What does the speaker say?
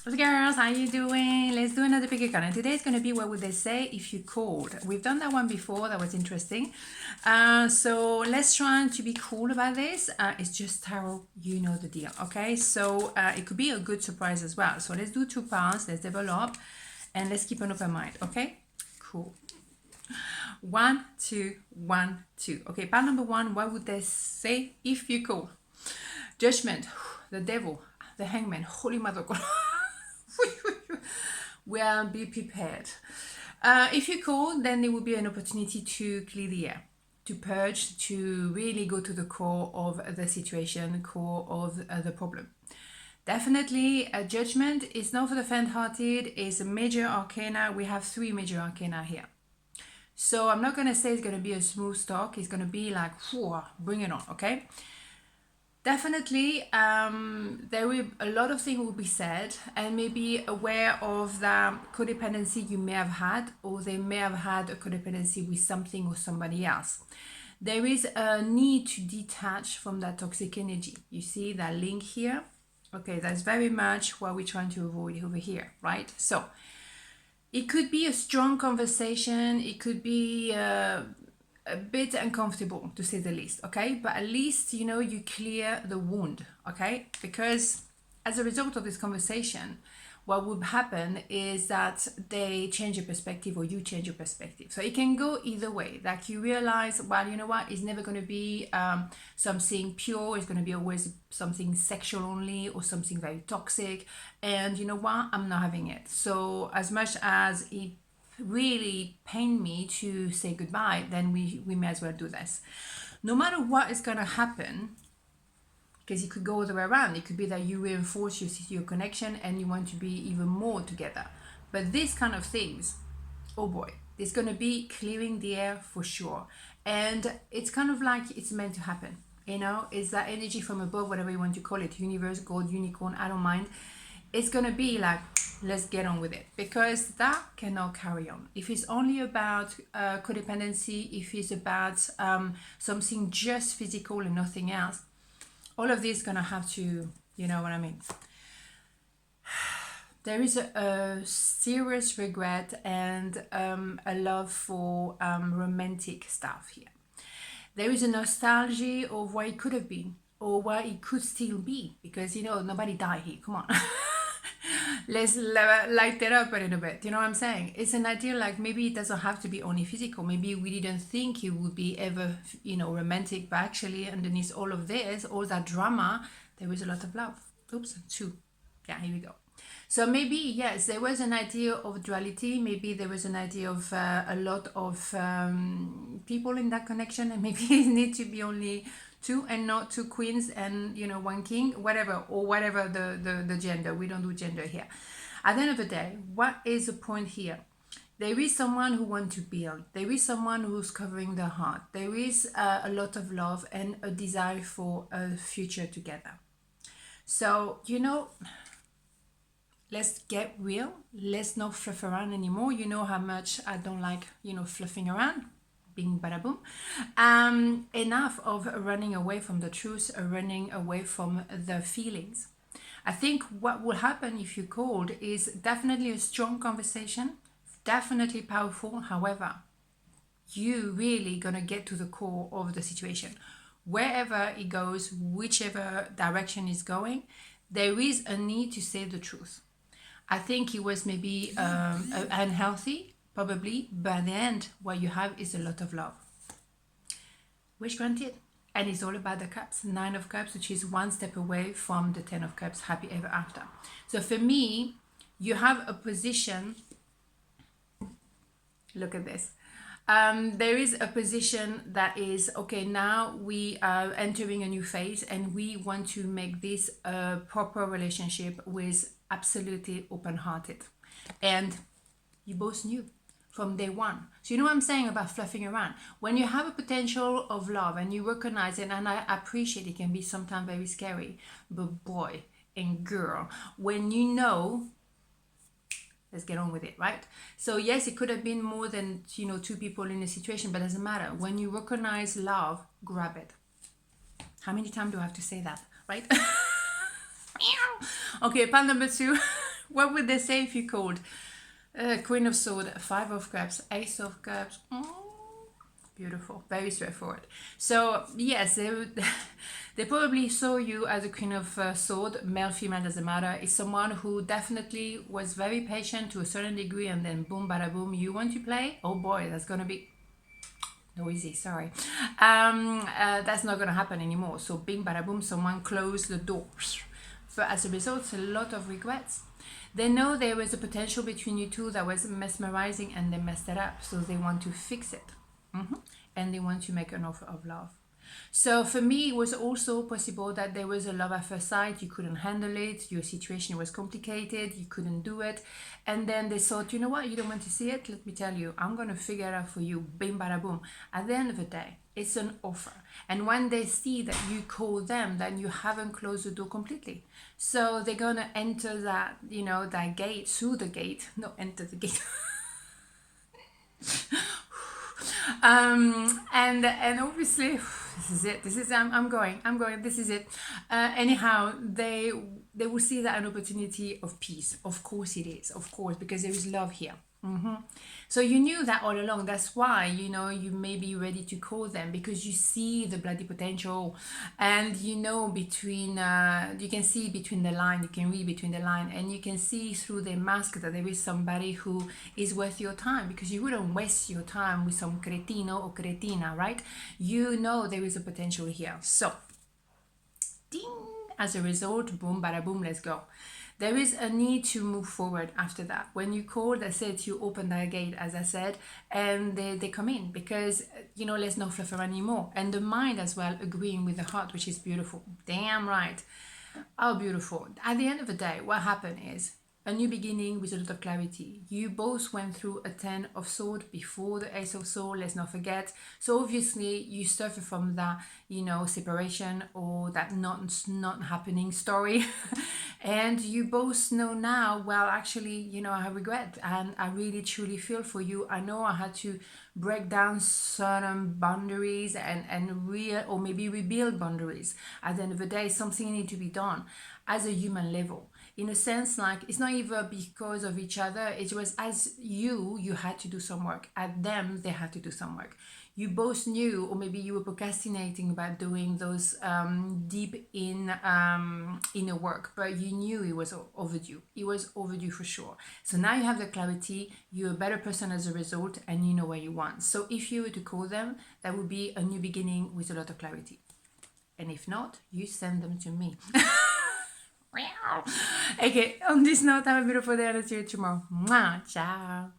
What's girls, how you doing? Let's do another pick a card. And today is going to be what would they say if you called. We've done that one before. That was interesting. So let's try to be cool about this. It's just tarot. You know the deal. Okay. So it could be a good surprise as well. So let's do 2 parts. Let's develop and let's keep an open mind. Okay. Cool. 1, 2, 1, 2. Okay. Part number 1. What would they say if you call? Judgment. The devil. The hangman. Holy mother God. Well, be prepared. If you call, then there will be an opportunity to clear the air, to purge, to really go to the core of the situation, core of the problem. Definitely, a judgment is not for the faint-hearted. It's a major arcana. We have 3 major arcana here. So I'm not going to say it's going to be a smooth talk. It's going to be like, bring it on, okay? Definitely, there will a lot of things will be said, and maybe aware of the codependency you may have had, or they may have had a codependency with something or somebody else. There is a need to detach from that toxic energy. You see that link here? Okay, that's very much what we're trying to avoid over here, right? So it could be a strong conversation. It could be a bit uncomfortable, to say the least, okay? But at least, you know, you clear the wound, okay? Because as a result of this conversation, what would happen is that they change your perspective or you change your perspective. So it can go either way. Like you realize, well, you know what, it's never going to be something pure. It's going to be always something sexual only or something very toxic. And you know what, I'm not having it. So as much as it really pain me to say goodbye, then we may as well do this. No matter what is going to happen, because it could go all the way around. It could be that you reinforce your connection and you want to be even more together. But these kind of things, oh boy, it's going to be clearing the air for sure. And it's kind of like it's meant to happen. You know, it's that energy from above, whatever you want to call it, universe, God, unicorn, I don't mind. It's going to be like, let's get on with it, because that cannot carry on. If it's only about codependency, if it's about something just physical and nothing else, all of this is going to have to, you know what I mean? There is a serious regret and a love for romantic stuff here. There is a nostalgia of what it could have been or what it could still be, because, you know, nobody died here. Come on. Let's light it up a little bit. You know what I'm saying? It's an idea like maybe it doesn't have to be only physical. Maybe we didn't think it would be ever, you know, romantic, but actually underneath all of this, all that drama, there was a lot of love. Oops, 2. Yeah, here we go. So maybe, yes, there was an idea of duality. Maybe there was an idea of a lot of people in that connection, and maybe it needs to be only 2 and not 2 queens and, you know, 1 king, whatever, or whatever the gender. We don't do gender here. At the end of the day, what is the point here? There is someone who wants to build. There is someone who's covering their heart. There is a lot of love and a desire for a future together. So, you know, let's get real. Let's not fluff around anymore. You know how much I don't like, you know, fluffing around. Bing, bada, boom. Enough of running away from the truth, running away from the feelings. I think what will happen if you called is definitely a strong conversation, definitely powerful. However, you really gonna get to the core of the situation. Wherever it goes, whichever direction is going, there is a need to say the truth. I think it was maybe unhealthy, probably, but at the end, what you have is a lot of love. Wish granted. And it's all about the cups, 9 of cups, which is 1 step away from the 10 of cups, happy ever after. So for me, you have a position, look at this. There is a position that is, okay, now we are entering a new phase and we want to make this a proper relationship with absolutely open-hearted. And you both knew from day one. So you know what I'm saying about fluffing around? When you have a potential of love and you recognize it, and I appreciate it can be sometimes very scary, but boy and girl, when you know, let's get on with it, right? So yes, it could have been more than, you know, 2 people in a situation, but it doesn't matter. When you recognize love, grab it. How many times do I have to say that, right? Okay, part number 2. What would they say if you called Queen of Swords, Five of Cups, Ace of Cups? Beautiful, very straightforward. So yes, they probably saw you as a Queen of Sword, male, female, doesn't matter. It's someone who definitely was very patient to a certain degree, and then boom, bada boom, you want to play? Oh boy, that's gonna be noisy, sorry. That's not gonna happen anymore. So bing, bada boom, someone closed the doors. So as a result, a lot of regrets. They know there was a potential between you two that was mesmerizing, and they messed it up, so they want to fix it. And they want to make an offer of love. So for me, it was also possible that there was a love at first sight. You couldn't handle it. Your situation was complicated. You couldn't do it. And then they thought, you know what? You don't want to see it? Let me tell you. I'm going to figure it out for you. Bim, bada, boom. At the end of the day, it's an offer. And when they see that you call them, then you haven't closed the door completely. So they're going to enter that, that gate, through the gate. No, enter the gate. And obviously this is it. This is I'm going. This is it. Anyhow, they will see that an opportunity of peace. Of course it is. Of course, because there is love here. So you knew that all along. That's why you may be ready to call them, because you see the bloody potential, and between you can see between the line, you can read between the line, and you can see through their mask that there is somebody who is worth your time, because you wouldn't waste your time with some cretino or cretina, right? There is a potential here. So ding, as a result, boom, bada boom, let's go. There is a need to move forward after that. When you call, that's it, you open that gate, as I said, and they come in, because, there's no fluff around anymore. And the mind as well, agreeing with the heart, which is beautiful. Damn right. Oh, beautiful. At the end of the day, what happened is a new beginning with a lot of clarity. You both went through a 10 of Swords before the Ace of Swords, let's not forget. So obviously you suffer from that, separation, or that not happening story. And you both know now, well, actually, I regret, and I really truly feel for you. I know I had to break down certain boundaries and or maybe rebuild boundaries. At the end of the day, something needs to be done as a human level. In a sense, like, it's not even because of each other. It was as you had to do some work. At them, they had to do some work. You both knew, or maybe you were procrastinating about doing those deep inner work, but you knew it was overdue. It was overdue for sure. So now you have the clarity, you're a better person as a result, and you know what you want. So if you were to call them, that would be a new beginning with a lot of clarity. And if not, you send them to me. Okay, on this note, have a beautiful day, and I'll see you tomorrow. Mwah, ciao.